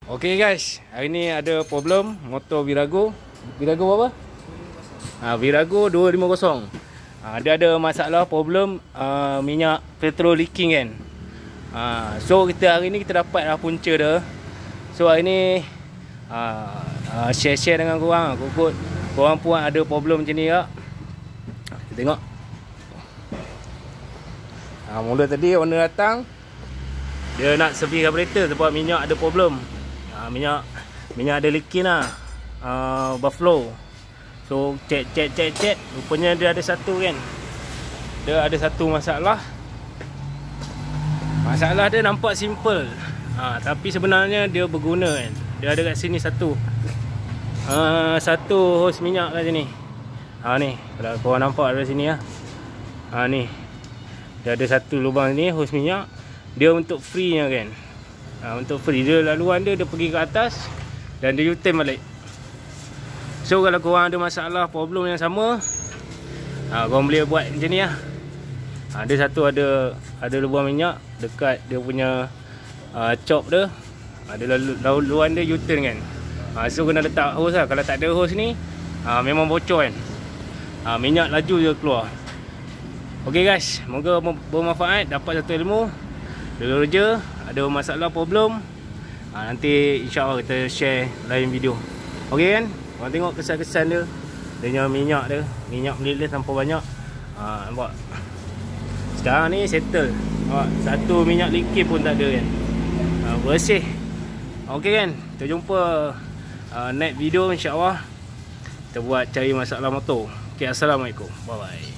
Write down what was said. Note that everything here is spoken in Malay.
Okay guys, hari ni ada problem motor Virago. Virago apa? Virago 250. Dia ada masalah problem minyak petrol leaking kan. So kita hari ni kita dapat dah punca dia. So hari ni share dengan korang. Korang pun ada problem macam ni tak? Kita tengok. Mula tadi owner datang, dia nak servis carburetor sebab minyak ada problem. Minyak ada leaking lah, Buffalo. So check. Rupanya dia ada satu kan. Dia ada satu masalah. Masalah dia nampak simple, tapi sebenarnya dia berguna kan. Dia ada kat sini satu hos minyak kat sini. Ni kalau korang nampak ada sini lah. Ni dia ada satu lubang ni hos minyak. Dia untuk free nya kan. Untuk free dia, laluan dia pergi ke atas dan dia U-turn balik. So kalau korang ada masalah problem yang sama, korang boleh buat macam ni lah. Dia satu ada lubang minyak dekat dia punya chop dia. Ada laluan dia U-turn kan. So kena letak hose lah. Kalau tak ada hose ni memang bocor kan. Minyak laju je keluar. Ok guys, moga bermanfaat, dapat satu ilmu. Dulu je ada masalah problem, nanti insyaAllah kita share lain video. Ok kan, korang tengok kesan-kesan dia. Dia punya minyak dia, minyak melilih tanpa banyak. Nampak. Sekarang ni settle. Satu minyak leaking pun tak ada kan. Bersih. Ok kan, kita jumpa next video insyaAllah. Kita buat cari masalah motor. Ok, Assalamualaikum, bye bye.